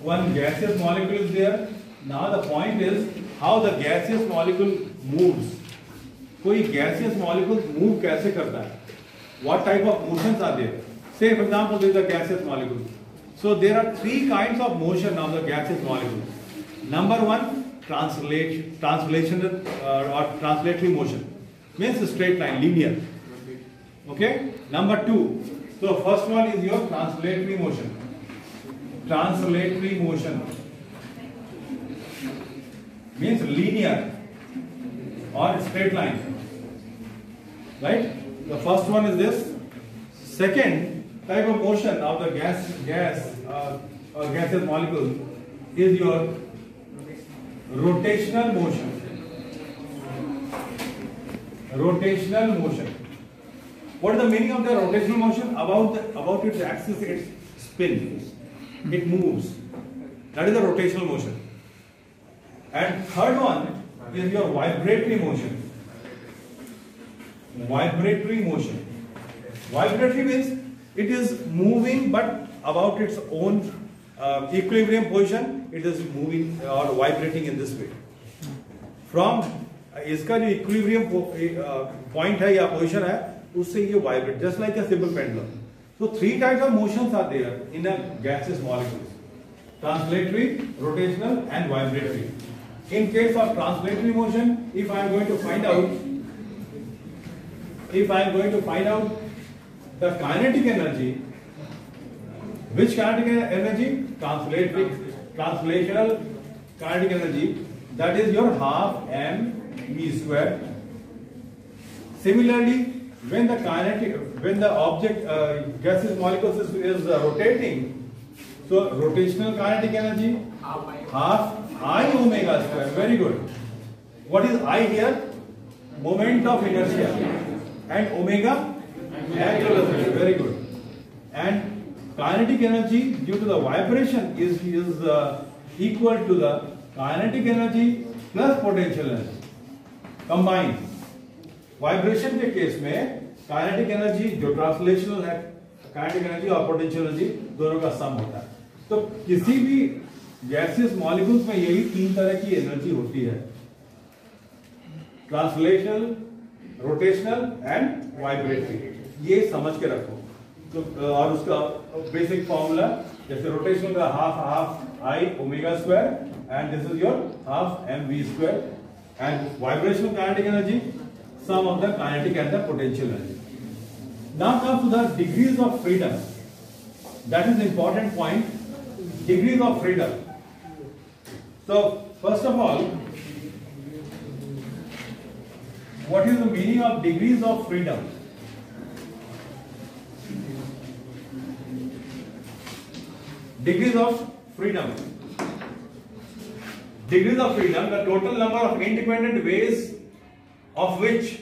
one gaseous molecule is there. Now the point is how the gaseous molecule moves. कोई gaseous molecule move कैसे करता है? What type of motions are there? Say for example there is a gaseous molecule. So there are three kinds of motion of the gaseous molecule. Number one, translational or translatory motion, means straight line, linear. Okay. Number two, so first one is your translatory motion. Translatory motion means linear or straight line, right? The first one is this. Second type of motion of the gaseous molecule is your rotational motion. Rotational motion. What is the meaning of the rotational motion? About its axis, it spins, it moves. That is the rotational motion. And third one is your vibratory motion. Vibratory motion. Vibratory means it is moving but about its own equilibrium position, it is moving or vibrating in this way. From इसका जो equilibrium point है या position है, उससे ये vibrate just like a simple pendulum. So three types of motions are there in a gaseous molecules: translatory, rotational, and vibratory. In case of translatory motion, if I am going to find out the kinetic energy, which kinetic energy? Translational kinetic energy, that is your half mv square. Similarly, when the object gaseous molecule is rotating, so rotational kinetic energy half I omega square. Very good. What is I here? Moment of inertia. And omega? Angular velocity. Very good. And kinetic energy due to the vibration is equal to the kinetic energy plus potential energy combined. Vibration के case में kinetic energy जो translational है, kinetic energy और potential energy दोनों का सम होता है. तो किसी भी गैसियस मॉलिक्यूल्स में यही तीन तरह की एनर्जी होती है: ट्रांसलेशनल, रोटेशनल एंड वाइब्रेटरी. ये समझ के रखो. तो और उसका बेसिक फॉर्मूला जैसे रोटेशनल का half I omega square and this is your half M V square, and vibrational kinetic energy sum of the kinetic and the potential energy. Now comes to the degrees of freedom. That is the important point. Degrees of freedom. So first of all, what is the meaning of degrees of freedom? Degrees of freedom. Degrees of freedom, the total number of independent ways of which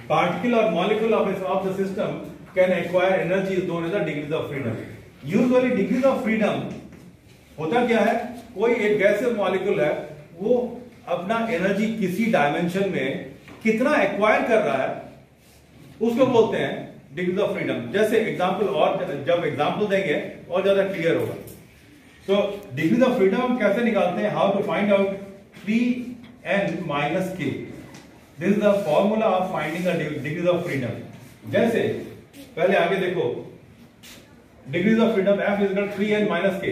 particle or molecule of the system can acquire energy is known as the degrees of freedom. Usually degrees of freedom होता क्या है? कोई एक gaseous molecule है, वो अपना energy किसी dimension में कितना एक्वायर कर रहा है, उसको बोलते हैं डिग्रीज ऑफ फ्रीडम. जैसे एग्जांपल, और जब एग्जांपल देंगे और ज्यादा क्लियर होगा. So degrees of freedom हम कैसे निकालते हैं? How to find out Pn minus k. This is the formula of finding the degrees of freedom. जैसे पहले आगे देखो, degrees of freedom F is equal to 3n minus k,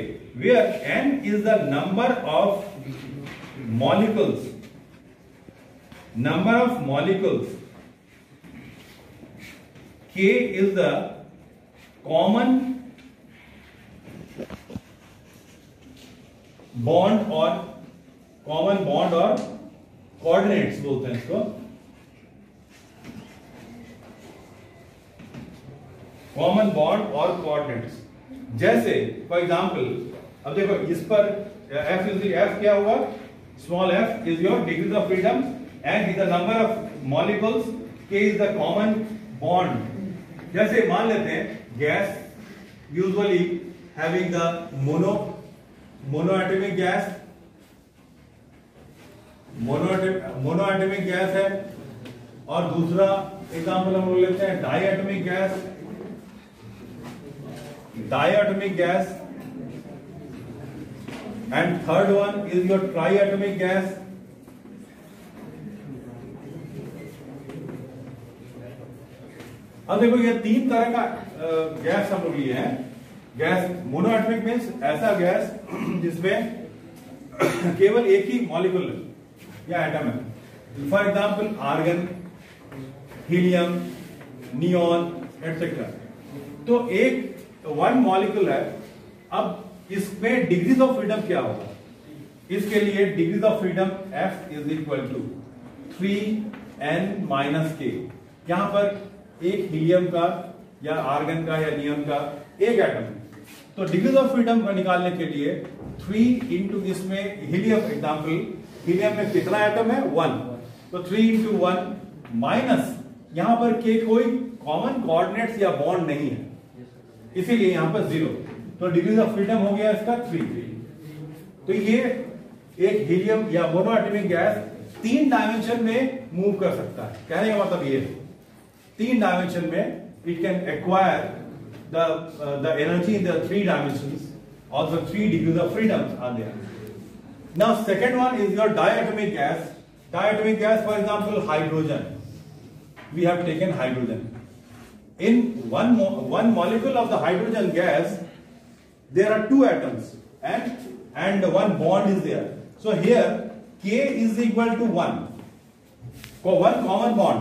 where n is the number of molecules. Number of molecules. K is the common bond और coordinates बोलते हैं इसको. Common bond और coordinates. जैसे फॉर एग्जांपल अब देखो इस पर F क्या हुआ? Small f is your degrees of freedom, n is the number of molecules, k is the common bond. जैसे मान लेते हैं gas usually having the monoatomic gas है, और दूसरा एग्जांपल हम लेते हैं डाईएटॉमिक gas. diatomic gas, and third one is your triatomic gas. अब देखो ये तीन तरह का गैस हम लोग लिए हैं। गैस मोनोएटमिक मीन्स ऐसा गैस जिसमें केवल एक ही मॉलिक्यूल या एटम है। For example argon, helium, neon etcetera. तो एक वन मॉलिक्यूल है। अब इसमें डिग्रीज ऑफ फ्रीडम क्या होगा? इसके लिए degrees of freedom F is equal to 3n-k। यहां पर एक हीलियम का या आर्गन का या नियॉन का एक एटम है, तो डिग्रीज ऑफ फ्रीडम को निकालने के लिए 3 इंटू इसमें हीलियम, एग्जांपल हीलियम में कितना एटम है? 1, तो 3 इंटू 1 माइनस यहां पर के कोई कॉमन कोऑर्डिनेट्स या बॉन्ड नहीं है, इसीलिए यहां पर 0, तो डिग्रीज ऑफ फ्रीडम हो गया इसका 3। तो ये एक हीलियम या मोनोएटॉमिक गैस 3 डायमेंशन में मूव कर सकता है। कहने का मतलब ये 3 डायमेंशन में it can acquire the energy in the 3 dimensions, also 3 degrees of freedom are there. Now second one is your diatomic gas. Diatomic gas, for example, hydrogen. We have taken hydrogen. In one molecule of the hydrogen gas, there are 2 atoms and one bond is there. So here K is equal to 1. One common bond.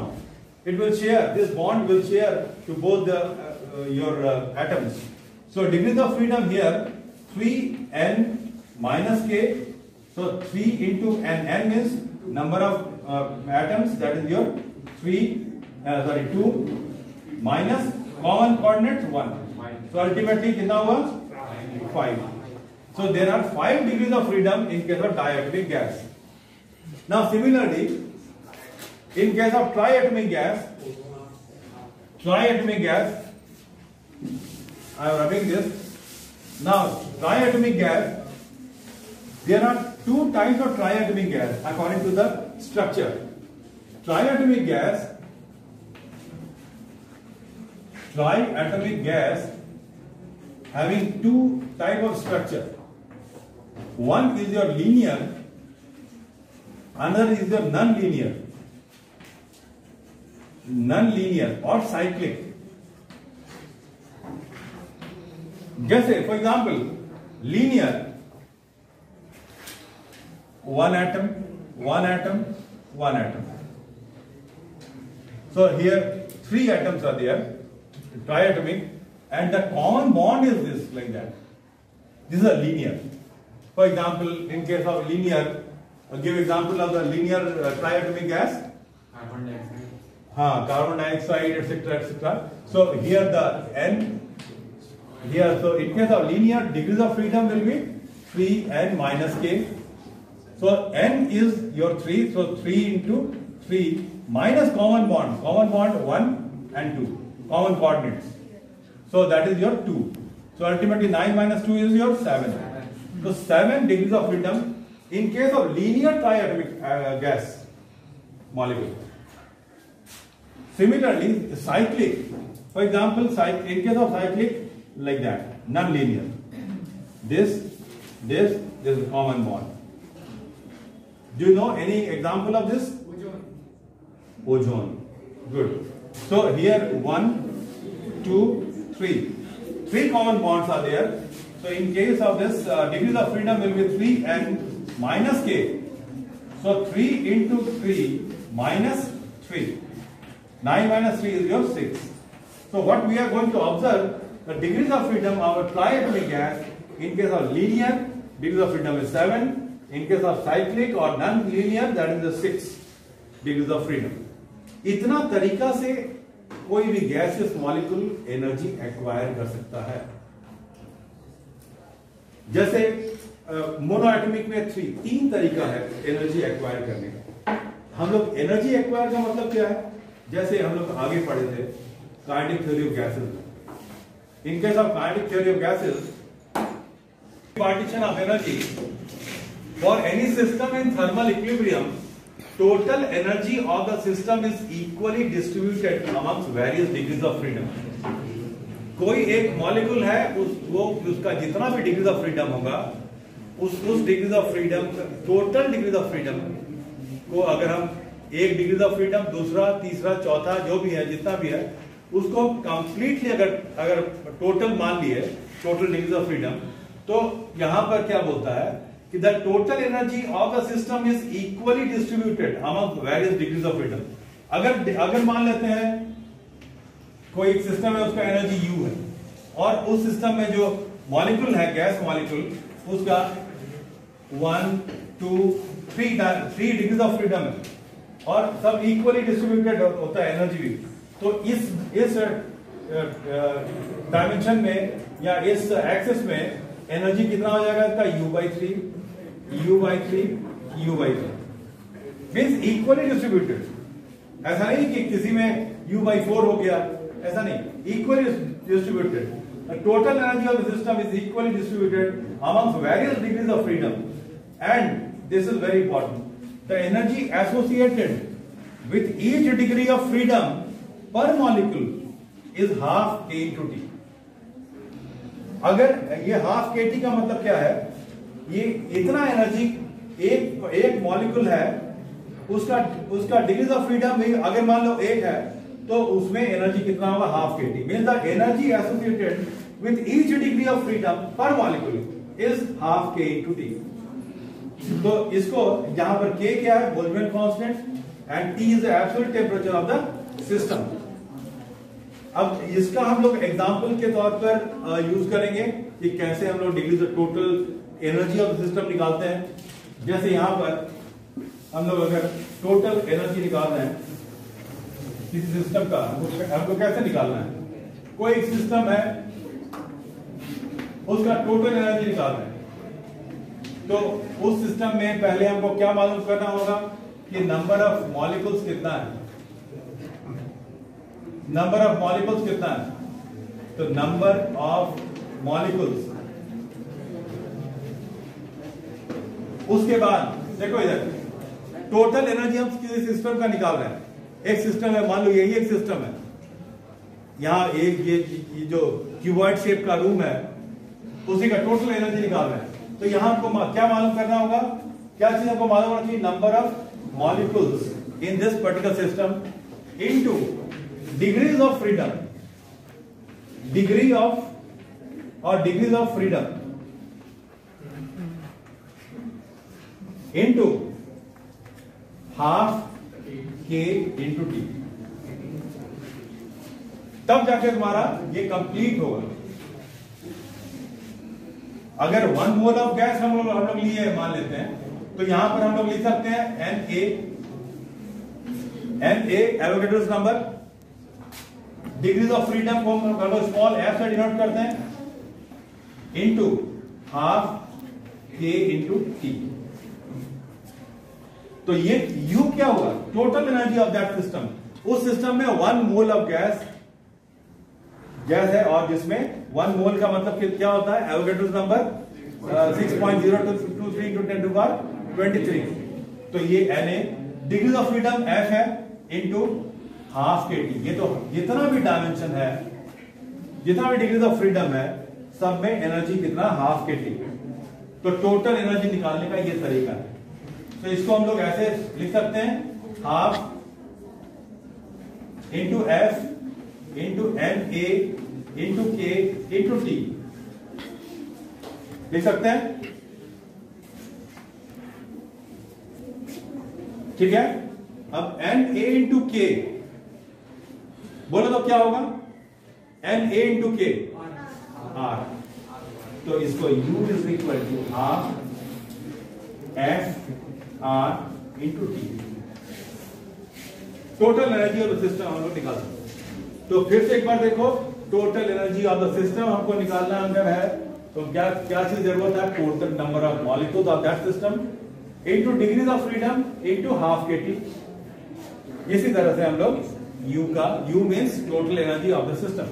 It will share, this bond will share to both the your atoms. So degrees of freedom here 3n-k. So 3 into n means number of atoms, that is your 2 minus common coordinates 1. So ultimately कितना हुआ? 5. So there are 5 degrees of freedom in case of diatomic gas. Now similarly, in case of triatomic gas, I am rubbing this. Now triatomic gas, there are 2 types of triatomic gas according to the structure. Triatomic gas having 2 type of structure. One is your linear, another is your non-linear or cyclic. जैसे for example linear, 1 atom, 1 atom, 1 atom. So here 3 atoms are there, triatomic, and the common bond is this, like that. This is a linear. For example, in case of linear, give example of the linear triatomic gas. Carbon dioxide, etc. So here the N. Here, so in case of linear, degrees of freedom will be 3n-k. So n is your 3, so 3 into 3 minus common bond 1 and 2, common coordinates. So that is your 2. So ultimately 9 minus 2 is your 7. So 7 degrees of freedom in case of linear triatomic gas molecule. Similarly, cyclic, for example, in case of cyclic, like that, non-linear. This is a common bond. Do you know any example of this? Ozone. Good. So here 1, 2, 3. 3 common bonds are there. So in case of this, degrees of freedom will be 3n-k. So 3 into 3 minus 3. 9 minus 3 is your 6. So what we are going to observe, the degrees of freedom of a triatomic gas, in case of linear, degrees of freedom is 7. In case of cyclic or non-linear, that is the 6 degrees of freedom. इतना तरीका से कोई भी gaseous molecule energy acquire कर सकता है। जैसे monoatomic में 3 तरीका है एनर्जी एक्वायर करने का। हम लोग एनर्जी एक्वायर का मतलब क्या है? जैसे हम लोग आगे पढ़े थे kinetic theory of gases. In case of kinetic theory of gases, partition of energy for any system in thermal equilibrium, total energy of the system is equally distributed amongst various degrees of freedom. कोई एक molecule है, उसका जितना भी degrees of freedom होगा, उस degrees of freedom, total degrees of freedom को अगर हम एक डिग्रीज ऑफ फ्रीडम, दूसरा, तीसरा, चौथा जो भी है, जितना भी है, उसको कंप्लीटली अगर टोटल मान लिए, टोटल डिग्रीज ऑफ फ्रीडम, तो यहां पर क्या बोलता है कि the total energy of the system is equally distributed among various degrees of freedom. अगर मान लेते हैं कोई एक सिस्टम है, उसका एनर्जी U है, और उस सिस्टम में जो मॉलिक्यूल है, गैस मॉलिक्यूल, उसका 1, 2, 3 डिग्रीज ऑफ फ्रीडम है, और सब इक्वली डिस्ट्रीब्यूटेड होता है एनर्जी भी। तो इस डायमेंशन में या इस एक्सिस में एनर्जी कितना हो जाएगा इसका? U/3, U/3, U/3 means equally distributed. ऐसा नहीं कि किसी में U/4 हो गया, ऐसा नहीं, equally distributed. Total energy of the system is equally distributed among various degrees of freedom, and this is very important, the energy associated with each degree of freedom पर मॉलिक्यूल इज हाफ k/t। अगर ये half k/t का मतलब क्या है? ये इतना energy एक मॉलिक्यूल है, उसका डिग्रीज ऑफ फ्रीडम अगर मान लो 1 है, तो उसमें एनर्जी कितना होगा? Half k/t। Means the energy associated with each degree of freedom पर मॉलिक्यूल इज हाफ k/t। तो इसको यहां पर k क्या है? Boltzmann constant, and T is the absolute temperature of the system. अब इसका हम लोग एग्जांपल के तौर पर यूज करेंगे कि कैसे हम लोग degrees of total energy of the system निकालते हैं। जैसे यहां पर हम लोग अगर टोटल एनर्जी निकाल रहे हैं किसी सिस्टम का, हमको कैसे निकालना है? कोई एक सिस्टम है, उसका टोटल एनर्जी निकाल रहे हैं, तो उस सिस्टम में पहले हमको क्या मालूम करना होगा कि नंबर ऑफ मॉलिक्यूल्स कितना है। नंबर ऑफ मॉलिक्यूल्स कितना है? तो नंबर ऑफ मॉलिक्यूल्स, उसके बाद देखो इधर टोटल एनर्जी हम किसी सिस्टम का निकाल रहे हैं। एक सिस्टम है, मान लो यही एक सिस्टम है, यहां एक ये जो क्यूबॉइड शेप का रूम है, उसी का टोटल एनर्जी निकाल रहे हैं। तो यहां हमको क्या मालूम करना होगा? क्या चीज हमको मालूम होना चाहिए? Number of molecules in this particular system into degrees of freedom, degree of और degrees of freedom into half k/t। तब जाके तुम्हारा ये कंप्लीट होगा। अगर 1 मोल ऑफ गैस हम लोग लिए मान लेते हैं, तो यहां पर हम लोग लिख सकते हैं Na Avogadro's number, degrees of freedom को हम लोग स्मॉल f से डिनोट करते हैं, इनटू हाफ k/t। तो ये U क्या होगा? Total energy of that system. उस सिस्टम में 1 मोल ऑफ गैस है, और जिसमें 1 मोल का मतलब क्या होता है? Avogadro's number 6.0223 × 10⁻23। तो ये Na, degrees of freedom F है, इनटू हाफ k/t। ये तो जितना भी डायमेंशन है, जितना भी डिग्रीज ऑफ फ्रीडम है, सब में एनर्जी कितना? Half k/t। तो टोटल एनर्जी निकालने का ये तरीका है। तो इसको हम लोग ऐसे लिख सकते हैं, half into F into Na into K into T लिख सकते हैं। ठीक है। अब Na इंटू K बोलो तो क्या होगा? Na into K R। तो इसको U is equal to half F R into T। Total energy of the system हम लोग निकाल सकते हैं। तो फिर से एक बार देखो, total energy of the system हमको निकालना अगर है, तो क्या चीज जरूरत है? Total number of molecules of that system into degrees of freedom into half k/t। इसी तरह से हम लोग U means total energy of the system.